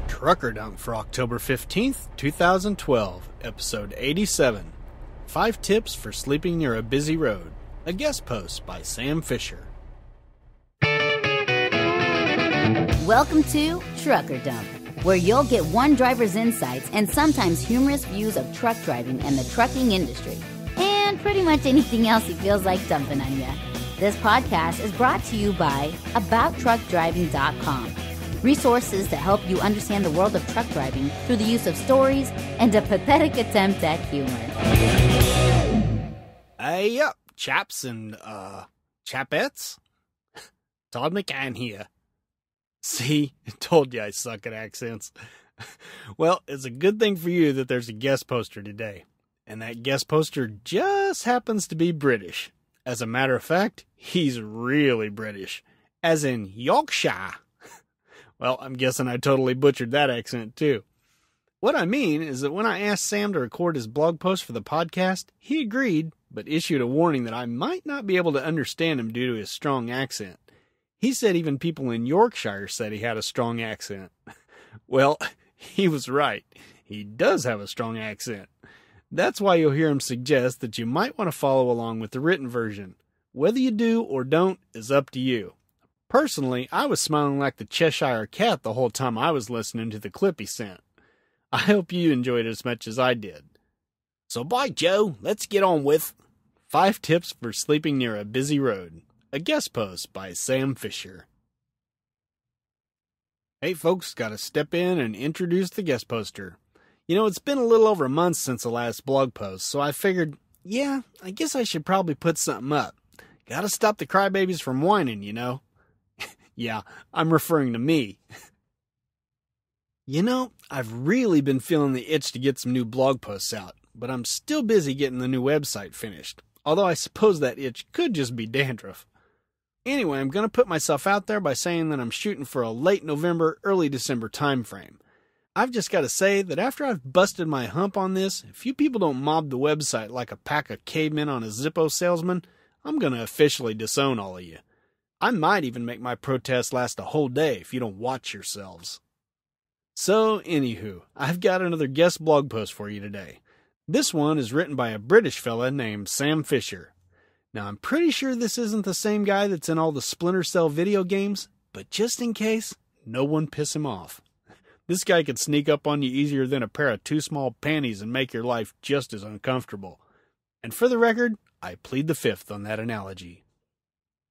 Trucker Dunk for October 15th, 2012, episode 87. 5 tips for sleeping near a busy road. A guest post by Sam Fisher. Welcome to Trucker Dump, where you'll get one driver's insights and sometimes humorous views of truck driving and the trucking industry, and pretty much anything else he feels like dumping on you. This podcast is brought to you by AboutTruckDriving.com. Resources to help you understand the world of truck driving through the use of stories and a pathetic attempt at humor. Hey up, chaps and, chapettes? Todd McCann here. See, I told you I suck at accents. Well, it's a good thing for you that there's a guest poster today. And that guest poster just happens to be British. As a matter of fact, he's really British. As in Yorkshire. Well, I'm guessing I totally butchered that accent too. What I mean is that when I asked Sam to record his blog post for the podcast, he agreed, but issued a warning that I might not be able to understand him due to his strong accent. He said even people in Yorkshire said he had a strong accent. Well, he was right. He does have a strong accent. That's why you'll hear him suggest that you might want to follow along with the written version. Whether you do or don't is up to you. Personally, I was smiling like the Cheshire Cat the whole time I was listening to the clip he sent. I hope you enjoyed it as much as I did. So by Joe, let's get on with 5 tips for sleeping near a busy road. A guest post by Sam Fisher. Hey folks, gotta step in and introduce the guest poster. You know, it's been a little over a month since the last blog post, so I figured, I guess I should probably put something up. Gotta stop the crybabies from whining, you know. Yeah, I'm referring to me. You know, I've really been feeling the itch to get some new blog posts out, but I'm still busy getting the new website finished. Although I suppose that itch could just be dandruff. Anyway, I'm going to put myself out there by saying that I'm shooting for a late November, early December time frame. I've just got to say that after I've busted my hump on this, if you people don't mob the website like a pack of cavemen on a Zippo salesman, I'm going to officially disown all of you. I might even make my protest last a whole day if you don't watch yourselves. So, anywho, I've got another guest blog post for you today. This one is written by a British fella named Sam Fisher. Now, I'm pretty sure this isn't the same guy that's in all the Splinter Cell video games, but just in case, no one piss him off. This guy could sneak up on you easier than a pair of too small panties and make your life just as uncomfortable. And for the record, I plead the fifth on that analogy.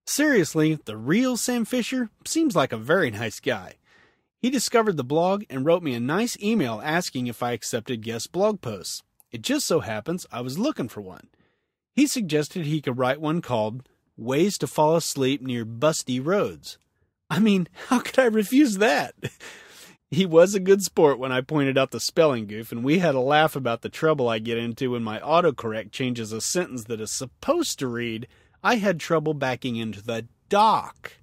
Seriously, the real Sam Fisher seems like a very nice guy. He discovered the blog and wrote me a nice email asking if I accepted guest blog posts. It just so happens I was looking for one. He suggested he could write one called Ways to Fall Asleep Near Busty Roads. I mean, how could I refuse that? He was a good sport when I pointed out the spelling goof, and we had a laugh about the trouble I get into when my autocorrect changes a sentence that is supposed to read, I had trouble backing into the dock.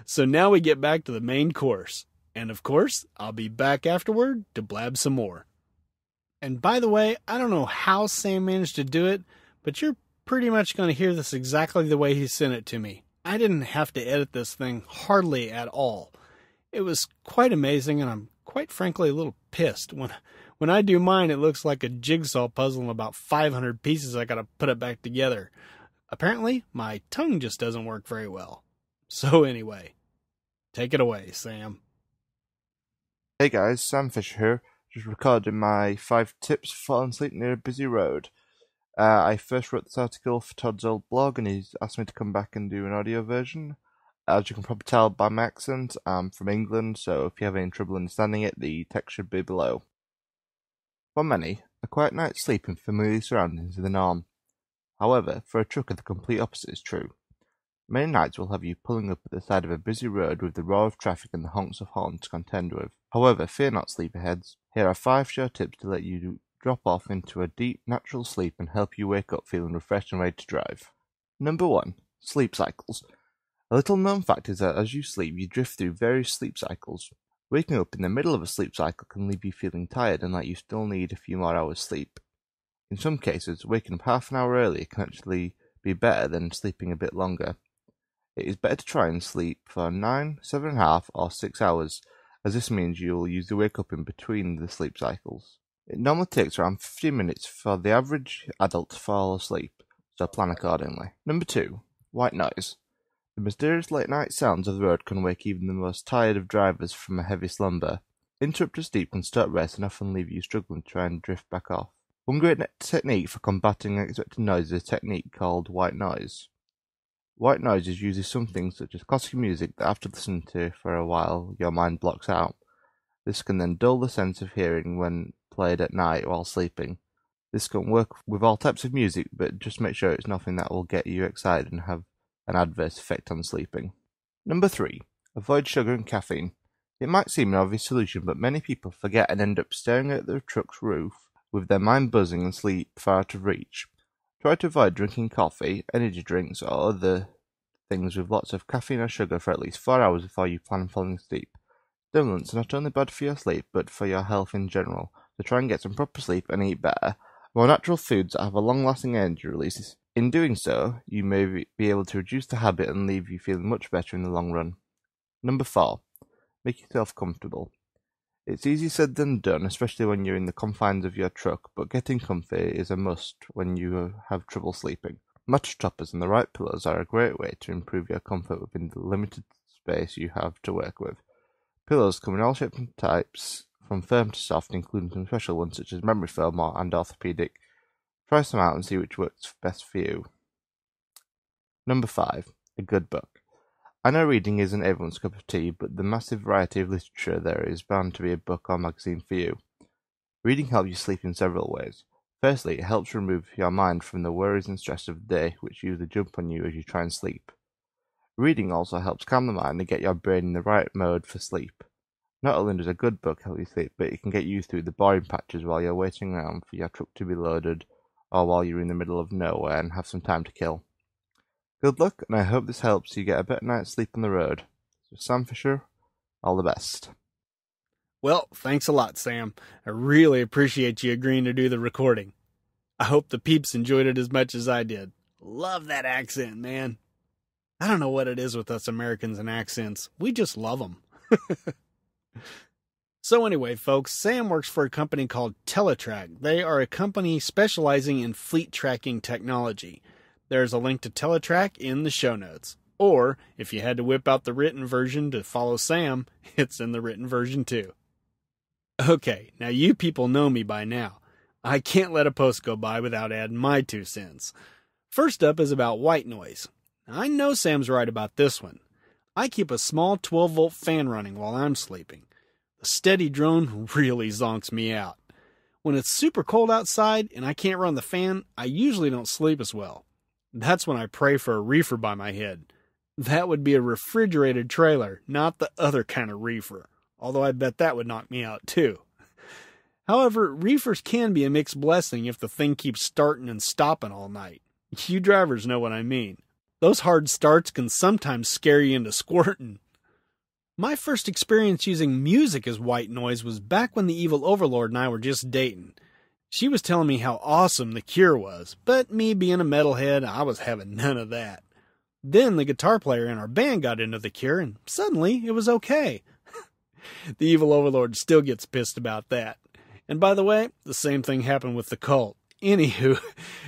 So now we get back to the main course. And of course, I'll be back afterward to blab some more. And by the way, I don't know how Sam managed to do it, but you're pretty much going to hear this exactly the way he sent it to me. I didn't have to edit this thing hardly at all. It was quite amazing, and I'm quite frankly a little pissed. When I do mine, it looks like a jigsaw puzzle in about 500 pieces I gotta put it back together. Apparently, my tongue just doesn't work very well. So anyway, take it away, Sam. Hey guys, Sam Fisher here, just recording my 5 tips for falling asleep near a busy road. I first wrote this article for Todd's old blog and he's asked me to come back and do an audio version. As you can probably tell by my accent, I'm from England, so if you have any trouble understanding it, the text should be below. For many, a quiet night's sleep in familiar surroundings is the norm. However, for a trucker the complete opposite is true. Many nights will have you pulling up at the side of a busy road with the roar of traffic and the honks of horns to contend with. However, fear not, sleepyheads. Here are 5 short tips to let you drop off into a deep, natural sleep and help you wake up feeling refreshed and ready to drive. Number 1. Sleep cycles. A little known fact is that as you sleep, you drift through various sleep cycles. Waking up in the middle of a sleep cycle can leave you feeling tired and like you still need a few more hours sleep. In some cases, waking up half an hour earlier can actually be better than sleeping a bit longer. It is better to try and sleep for 9, 7.5 or 6 hours, as this means you will usually wake up in between the sleep cycles. It normally takes around 15 minutes for the average adult to fall asleep, so plan accordingly. Number 2. White noise. The mysterious late night sounds of the road can wake even the most tired of drivers from a heavy slumber. Interrupted sleep can start rest and often leave you struggling to try and drift back off. One great technique for combating unexpected noise is a technique called white noise. White noise is usually something such as classical music that after listening to for a while your mind blocks out. This can then dull the sense of hearing when played at night while sleeping. This can work with all types of music, but just make sure it's nothing that will get you excited and have an adverse effect on sleeping. Number 3. Avoid sugar and caffeine. It might seem an obvious solution, but many people forget and end up staring at their truck's roof with their mind buzzing and sleep far out of reach. Try to avoid drinking coffee, energy drinks, or other things with lots of caffeine or sugar for at least 4 hours before you plan on falling asleep. Stimulants are not only bad for your sleep, but for your health in general, so try and get some proper sleep and eat better. More natural foods that have a long-lasting energy release. In doing so, you may be able to reduce the habit and leave you feeling much better in the long run. Number 4. Make yourself comfortable. It's easier said than done, especially when you're in the confines of your truck, but getting comfy is a must when you have trouble sleeping. Mattress toppers and the right pillows are a great way to improve your comfort within the limited space you have to work with. Pillows come in all shapes and types, from firm to soft, including some special ones such as memory foam and orthopedic. Try some out and see which works best for you. Number 5. A good book. I know reading isn't everyone's cup of tea, but the massive variety of literature there is bound to be a book or magazine for you. Reading helps you sleep in several ways. Firstly, it helps remove your mind from the worries and stress of the day, which usually jump on you as you try and sleep. Reading also helps calm the mind and get your brain in the right mode for sleep. Not only does a good book help you sleep, but it can get you through the boring patches while you're waiting around for your truck to be loaded, or while you're in the middle of nowhere and have some time to kill. Good luck, and I hope this helps you get a better night's sleep on the road. So Sam Fisher, all the best. Well, thanks a lot, Sam. I really appreciate you agreeing to do the recording. I hope the peeps enjoyed it as much as I did. Love that accent, man. I don't know what it is with us Americans and accents. We just love them. So anyway, folks, Sam works for a company called Teletrac. They are a company specializing in fleet tracking technology. There's a link to Teletrac in the show notes. Or, if you had to whip out the written version to follow Sam, it's in the written version too. Okay, now you people know me by now. I can't let a post go by without adding my 2 cents. First up is about white noise. I know Sam's right about this one. I keep a small 12-volt fan running while I'm sleeping. The steady drone really zonks me out. When it's super cold outside and I can't run the fan, I usually don't sleep as well. That's when I pray for a reefer by my head. That would be a refrigerated trailer, not the other kind of reefer, although I bet that would knock me out too. However, reefers can be a mixed blessing if the thing keeps starting and stopping all night. You drivers know what I mean. Those hard starts can sometimes scare you into squirting. My first experience using music as white noise was back when the Evil Overlord and I were just dating. She was telling me how awesome The Cure was, but me being a metalhead, I was having none of that. Then the guitar player in our band got into The Cure, and suddenly it was okay. The Evil Overlord still gets pissed about that. And by the way, the same thing happened with The Cult. Anywho,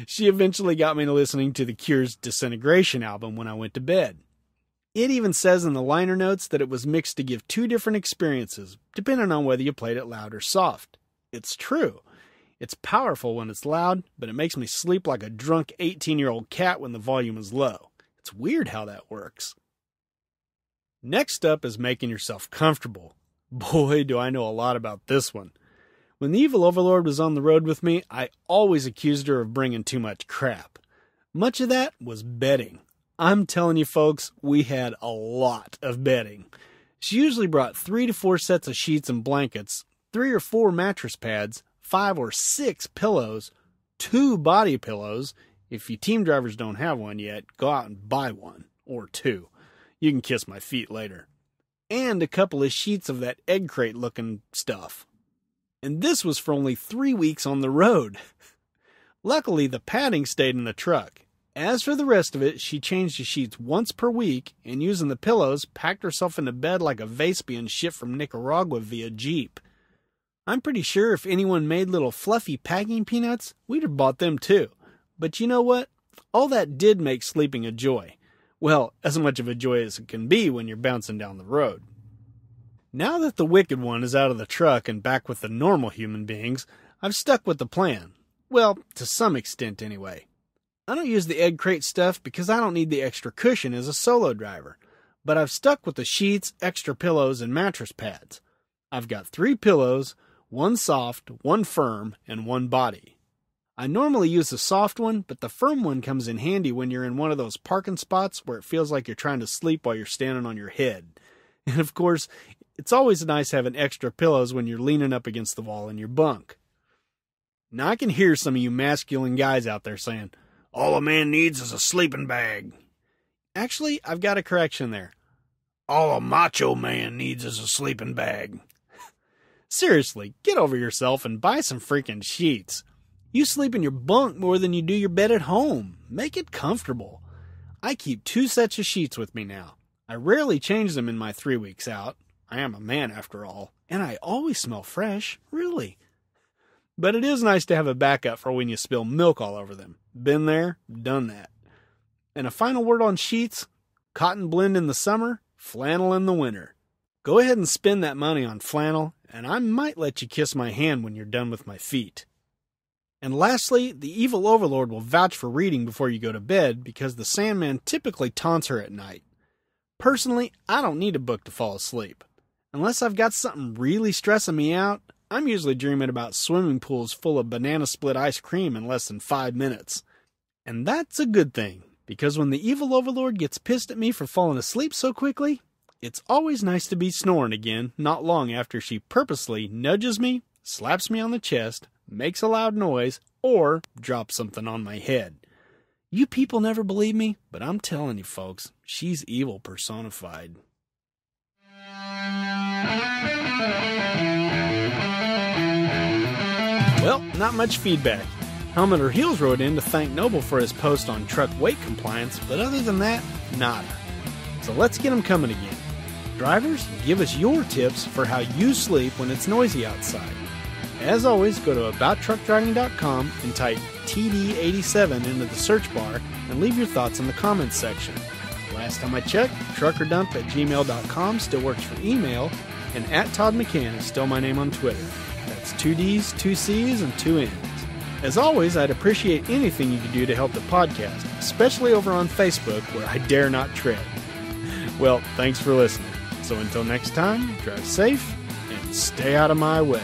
she eventually got me to listening to The Cure's Disintegration album when I went to bed. It even says in the liner notes that it was mixed to give 2 different experiences, depending on whether you played it loud or soft. It's true. It's powerful when it's loud, but it makes me sleep like a drunk 18-year-old cat when the volume is low. It's weird how that works. Next up is making yourself comfortable. Boy, do I know a lot about this one. When the Evil Overlord was on the road with me, I always accused her of bringing too much crap. Much of that was bedding. I'm telling you folks, we had a lot of bedding. She usually brought 3 to 4 sets of sheets and blankets, 3 or 4 mattress pads, 5 or 6 pillows, 2 body pillows. If you team drivers don't have one yet, go out and buy one, or 2. You can kiss my feet later. And a couple of sheets of that egg crate looking stuff. And this was for only 3 weeks on the road. Luckily, the padding stayed in the truck. As for the rest of it, she changed the sheets once per week, and using the pillows, packed herself into bed like a vase being shipped from Nicaragua via Jeep. I'm pretty sure if anyone made little fluffy packing peanuts, we'd have bought them too. But you know what? All that did make sleeping a joy. Well, as much of a joy as it can be when you're bouncing down the road. Now that the wicked one is out of the truck and back with the normal human beings, I've stuck with the plan. Well, to some extent anyway. I don't use the egg crate stuff because I don't need the extra cushion as a solo driver, but I've stuck with the sheets, extra pillows, and mattress pads. I've got 3 pillows, 1 soft, 1 firm, and 1 body. I normally use the soft one, but the firm one comes in handy when you're in one of those parking spots where it feels like you're trying to sleep while you're standing on your head. And of course, it's always nice having extra pillows when you're leaning up against the wall in your bunk. Now I can hear some of you masculine guys out there saying, "All a man needs is a sleeping bag." Actually, I've got a correction there. All a macho man needs is a sleeping bag. Seriously, get over yourself and buy some freaking sheets. You sleep in your bunk more than you do your bed at home. Make it comfortable. I keep 2 sets of sheets with me now. I rarely change them in my 3 weeks out. I am a man after all, and I always smell fresh, really. But it is nice to have a backup for when you spill milk all over them. Been there, done that. And a final word on sheets: cotton blend in the summer, flannel in the winter. Go ahead and spend that money on flannel, and I might let you kiss my hand when you're done with my feet. And lastly, the Evil Overlord will vouch for reading before you go to bed because the Sandman typically taunts her at night. Personally, I don't need a book to fall asleep. Unless I've got something really stressing me out, I'm usually dreaming about swimming pools full of banana split ice cream in less than 5 minutes. And that's a good thing, because when the Evil Overlord gets pissed at me for falling asleep so quickly, it's always nice to be snoring again not long after she purposely nudges me, slaps me on the chest, makes a loud noise, or drops something on my head. You people never believe me, but I'm telling you folks, she's evil personified. Well, not much feedback. Helmet or Heels wrote in to thank Noble for his post on truck weight compliance, but other than that, nada. So let's get them coming again. Drivers, give us your tips for how you sleep when it's noisy outside. As always, go to abouttruckdriving.com and type TD087 into the search bar and leave your thoughts in the comments section. Last time I checked, truckerdump@gmail.com still works for email, and @ToddMcCann is still my name on Twitter. That's 2 D's, 2 C's, and 2 N's. As always, I'd appreciate anything you could do to help the podcast, especially over on Facebook, where I dare not tread. Well, thanks for listening. So until next time, drive safe and stay out of my way.